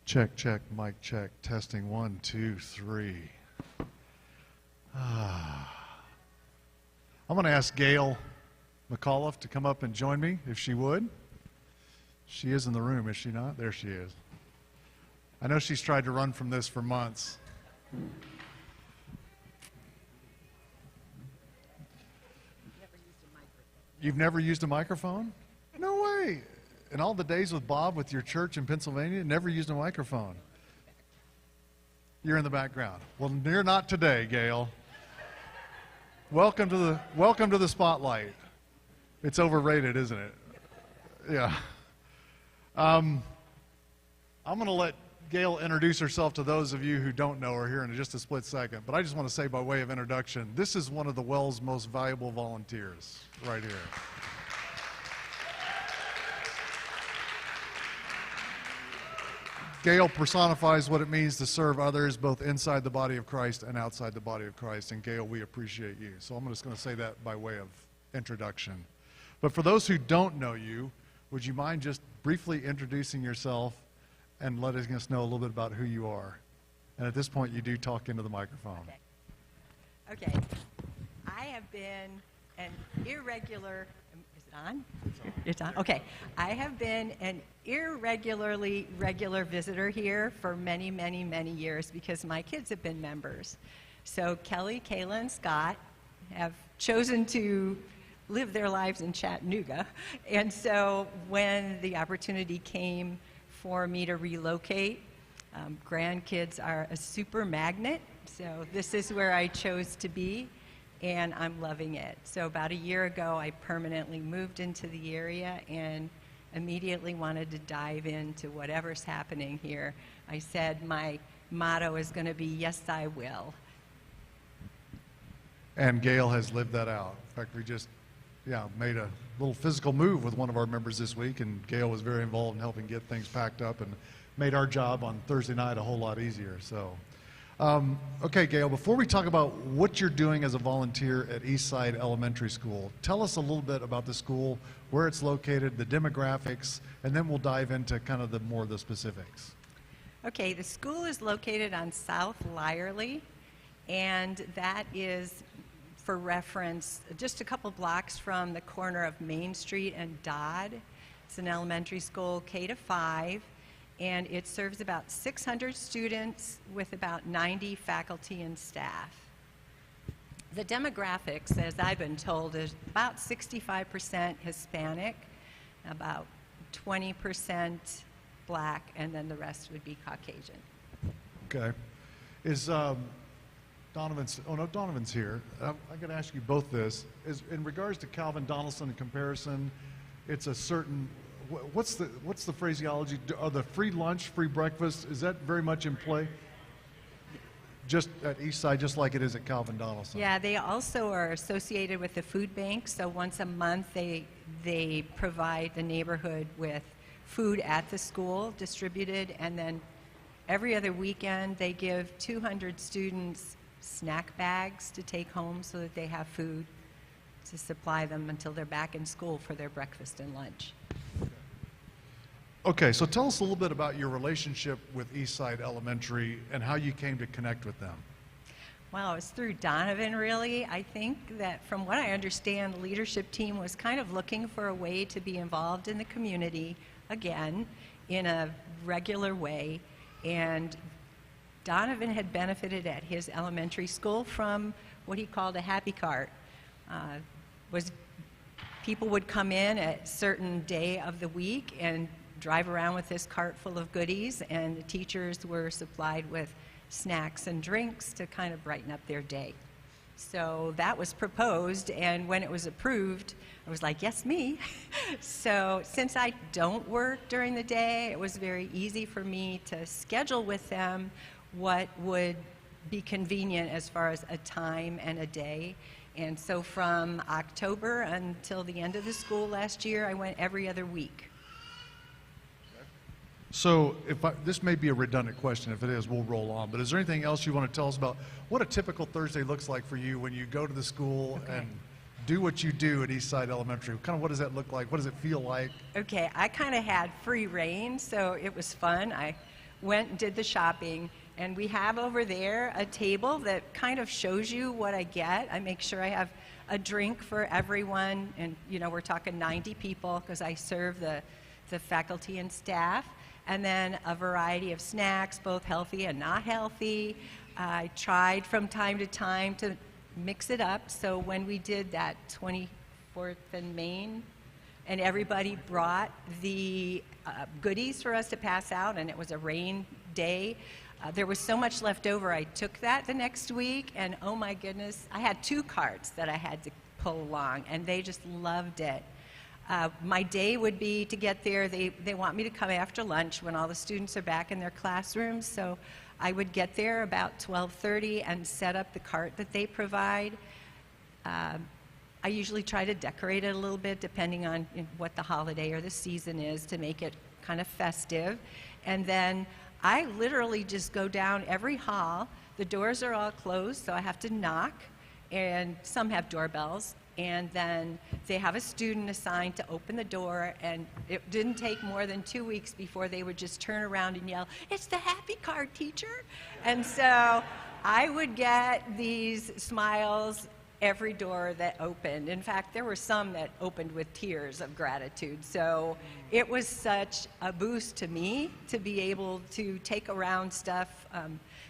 Check, check, mic check, testing 1, 2, 3. I'm going to ask Gail McAuliffe to come up and join me, if she would. She is in the room, is she not? There she is. I know she's tried to run from this for months. You've never used a microphone? No way. In all the days with Bob with your church in Pennsylvania, never used a microphone. You're in the background. Well, you're not today, Gail. Welcome to the spotlight. It's overrated, isn't it? Yeah. I'm going to let Gail introduce herself to those of you who don't know her here in just a split second. But I just want to say by way of introduction, this is one of the Wells' most valuable volunteers right here. Gail personifies what it means to serve others both inside the body of Christ and outside the body of Christ. And Gail, we appreciate you. So I'm just going to say that by way of introduction. But for those who don't know you, would you mind just briefly introducing yourself and letting us know a little bit about who you are? And at this point, you do talk into the microphone. Okay. I have been an irregular, is it on? It's on. Okay. I have been an irregularly regular visitor here for many, many, many years because my kids have been members. So Kelly, Kayla, and Scott have chosen to live their lives in Chattanooga. And so when the opportunity came for me to relocate, grandkids are a super magnet. So this is where I chose to be, and I'm loving it. So about a year ago, I permanently moved into the area and immediately wanted to dive into whatever's happening here. I said my motto is going to be, yes, I will. And Gail has lived that out. In fact, we just made a little physical move with one of our members this week, and Gail was very involved in helping get things packed up and made our job on Thursday night a whole lot easier. So, okay, Gail, before we talk about what you're doing as a volunteer at Eastside Elementary School, tell us a little bit about the school, where it's located, the demographics, and then we'll dive into kind of more of the specifics. Okay, the school is located on South Lyerly, and that is, for reference, just a couple blocks from the corner of Main Street and Dodd. It's an elementary school, K-5, and it serves about 600 students with about 90 faculty and staff. The demographics, as I've been told, is about 65% Hispanic, about 20% Black, and then the rest would be Caucasian. Okay. Is Donovan's here. I'm going to ask you both this. In regards to Calvin Donaldson in comparison, it's a certain, what's the phraseology? Are the free lunch, free breakfast, is that very much in play? Just at Eastside, just like it is at Calvin Donaldson? Yeah, they also are associated with the food bank, so once a month they provide the neighborhood with food at the school distributed, and then every other weekend they give 200 students snack bags to take home so that they have food to supply them until they're back in school for their breakfast and lunch. Okay, so tell us a little bit about your relationship with Eastside Elementary and how you came to connect with them. Well, it was through Donovan, really. I think that from what I understand, the leadership team was kind of looking for a way to be involved in the community again in a regular way, and Donovan had benefited at his elementary school from what he called a Happy Kart. People would come in at a certain day of the week and drive around with this cart full of goodies, and the teachers were supplied with snacks and drinks to kind of brighten up their day. So that was proposed, and when it was approved, I was like, yes, me. So since I don't work during the day, it was very easy for me to schedule with them what would be convenient as far as a time and a day. And so from October until the end of the school last year, I went every other week. So this may be a redundant question. If it is, we'll roll on. But is there anything else you want to tell us about what a typical Thursday looks like for you when you go to the school and do what you do at Eastside Elementary? Kind of what does that look like? What does it feel like? Okay, I kind of had free reign, so it was fun. I went and did the shopping. And we have over there a table that kind of shows you what I get. I make sure I have a drink for everyone, and we're talking 90 people because I serve the faculty and staff, and then a variety of snacks, both healthy and not healthy. I tried from time to time to mix it up, so when we did that 24th and Main, and everybody brought the goodies for us to pass out, and it was a rain day, there was so much left over. I took that the next week, and oh my goodness, I had 2 carts that I had to pull along, and they just loved it. My day would be to get there. They want me to come after lunch when all the students are back in their classrooms, so I would get there about 12:30 and set up the cart that they provide. I usually try to decorate it a little bit depending on what the holiday or the season is to make it kind of festive. And then I literally just go down every hall. The doors are all closed, so I have to knock, and some have doorbells. And then they have a student assigned to open the door, and it didn't take more than 2 weeks before they would just turn around and yell, "It's the Happy Kart teacher!" And so I would get these smiles every door that opened. In fact, there were some that opened with tears of gratitude. So it was such a boost to me to be able to take around stuff.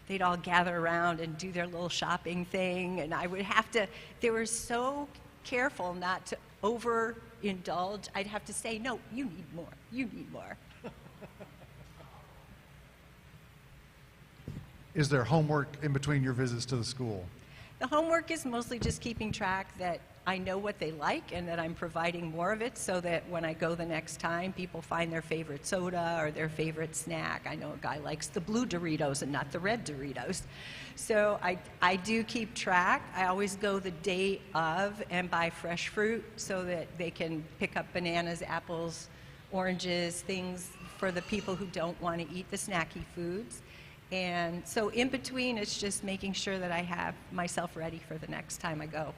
They'd all gather around and do their little shopping thing, and I would have to, they were so careful not to overindulge. I'd have to say, "No, you need more, you need more." Is there homework in between your visits to the school? The homework is mostly just keeping track that I know what they like and that I'm providing more of it so that when I go the next time, people find their favorite soda or their favorite snack. I know a guy likes the blue Doritos and not the red Doritos. So I do keep track. I always go the day of and buy fresh fruit so that they can pick up bananas, apples, oranges, things for the people who don't want to eat the snacky foods. And so in between, it's just making sure that I have myself ready for the next time I go.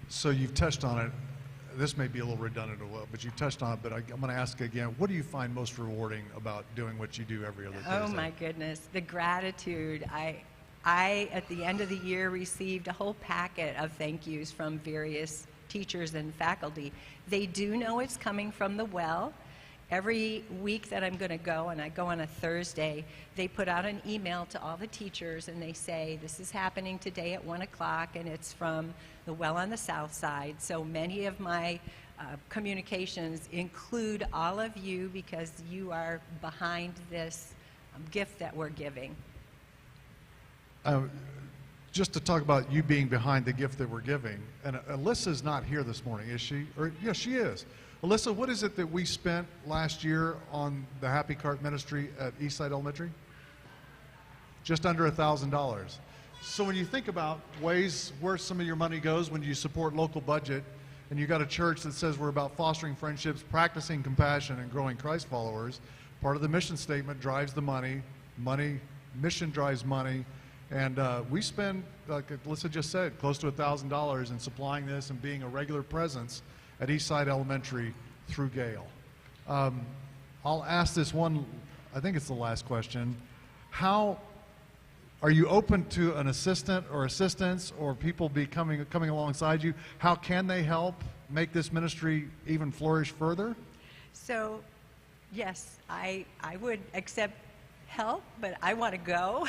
So you've touched on it. This may be a little redundant, but you touched on it, but I'm going to ask again, what do you find most rewarding about doing what you do every other Thursday? Oh my goodness, the gratitude. I, at the end of the year, received a whole packet of thank yous from various teachers and faculty. They do know it's coming from the well. Every week that I'm going to go, and I go on a Thursday, they put out an email to all the teachers and they say, "This is happening today at 1 o'clock, and it's from the well on the south side." So many of my communications include all of you because you are behind this gift that we're giving. Just to talk about you being behind the gift that we're giving, and Alyssa's not here this morning, is she? Or yes, she is. Alyssa, what is it that we spent last year on the Happy Kart ministry at Eastside Elementary? Just under $1,000. So when you think about ways where some of your money goes when you support local budget, and you got a church that says we're about fostering friendships, practicing compassion, and growing Christ followers, part of the mission statement drives the money, mission drives money, and we spend, like Alyssa just said, close to $1,000 in supplying this and being a regular presence at Eastside Elementary through Gale. I'll ask this one, I think it's the last question. How are you open to an assistant or assistants or people coming alongside you? How can they help make this ministry even flourish further? So, yes, I would accept help, but I want to go.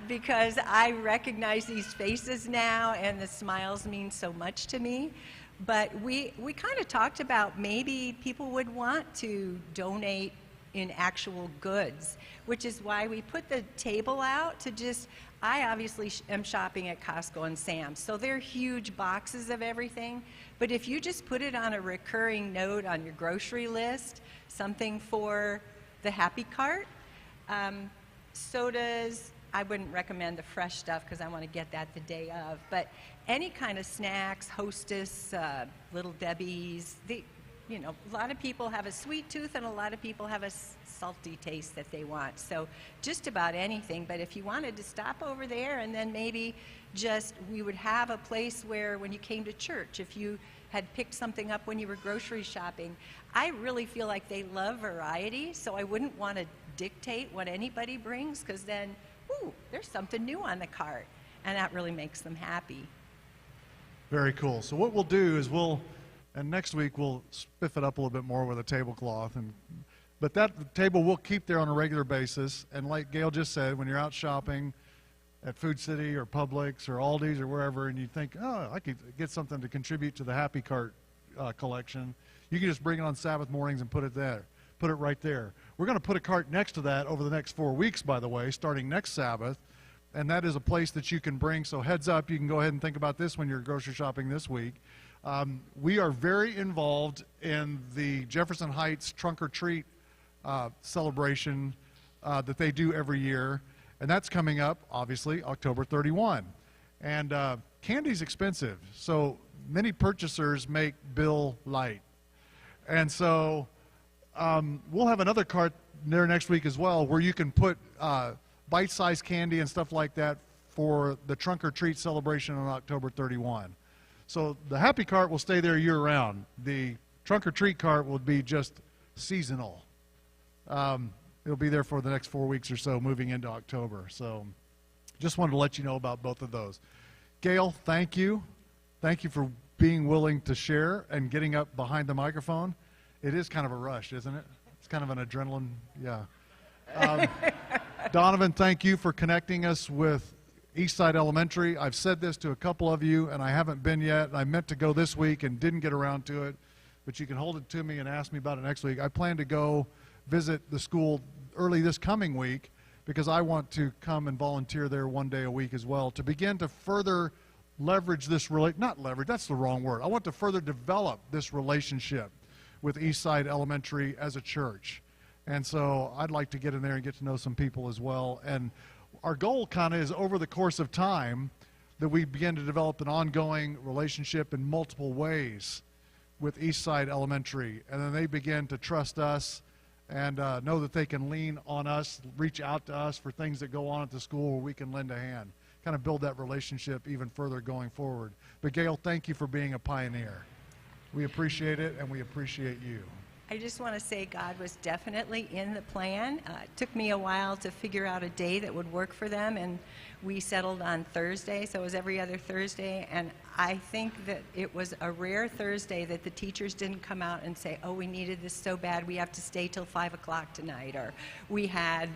Because I recognize these faces now and the smiles mean so much to me. But we kind of talked about maybe people would want to donate in actual goods, which is why we put the table out to just, I obviously am shopping at Costco and Sam's, so they're huge boxes of everything. But if you just put it on a recurring note on your grocery list, something for the Happy Kart, sodas, I wouldn't recommend the fresh stuff because I want to get that the day of, but any kind of snacks, Hostess, Little Debbie's, a lot of people have a sweet tooth and a lot of people have a salty taste that they want. So just about anything, but if you wanted to stop over there and then maybe just, we would have a place where when you came to church, if you had picked something up when you were grocery shopping. I really feel like they love variety, so I wouldn't want to dictate what anybody brings, because then, ooh, there's something new on the cart, and that really makes them happy. Very cool. So what we'll do is and next week we'll spiff it up a little bit more with a tablecloth, but that table we'll keep there on a regular basis. And like Gail just said, when you're out shopping at Food City or Publix or Aldi's or wherever, and you think, oh, I could get something to contribute to the Happy Kart collection, you can just bring it on Sabbath mornings and put it there. Put it right there. We're going to put a cart next to that over the next 4 weeks, by the way, starting next Sabbath. And that is a place that you can bring. So heads up, you can go ahead and think about this when you're grocery shopping this week. We are very involved in the Jefferson Heights Trunk or Treat celebration that they do every year. And that's coming up, obviously, October 31. And candy's expensive, so many purchasers make bill light. And so we'll have another cart there next week as well, where you can put bite-sized candy and stuff like that for the Trunk or Treat celebration on October 31. So the Happy Cart will stay there year-round. The Trunk or Treat cart will be just seasonal. It'll be there for the next 4 weeks or so, moving into October. So just wanted to let you know about both of those. Gail, thank you. Thank you for being willing to share and getting up behind the microphone. It is kind of a rush, isn't it? It's kind of an adrenaline, yeah. Donovan, thank you for connecting us with Eastside Elementary. I've said this to a couple of you, and I haven't been yet. I meant to go this week and didn't get around to it, but you can hold it to me and ask me about it next week. I plan to go visit the school early this coming week, because I want to come and volunteer there one day a week as well, to begin to further leverage this, not leverage, that's the wrong word. I want to further develop this relationship with Eastside Elementary as a church. And so I'd like to get in there and get to know some people as well. And our goal kind of is, over the course of time, that we begin to develop an ongoing relationship in multiple ways with Eastside Elementary. And then they begin to trust us and know that they can lean on us, reach out to us for things that go on at the school where we can lend a hand. Kind of build that relationship even further going forward. But Gail, thank you for being a pioneer. We appreciate it, and we appreciate you. I just want to say God was definitely in the plan. It took me a while to figure out a day that would work for them, and we settled on Thursday, so it was every other Thursday. And I think that it was a rare Thursday that the teachers didn't come out and say, oh, we needed this so bad, we have to stay till 5 o'clock tonight, or we had,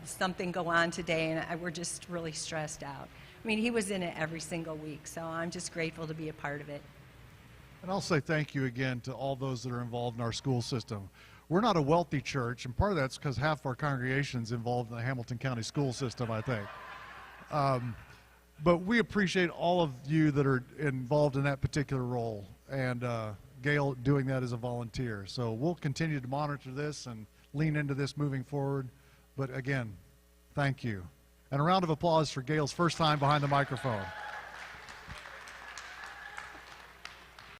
something go on today, and we're just really stressed out. I mean, he was in it every single week, so I'm just grateful to be a part of it. And I'll say thank you again to all those that are involved in our school system. We're not a wealthy church, and part of that's because half our congregation's involved in the Hamilton County school system, I think. But we appreciate all of you that are involved in that particular role, and Gail doing that as a volunteer. So we'll continue to monitor this and lean into this moving forward. But again, thank you. And a round of applause for Gail's first time behind the microphone.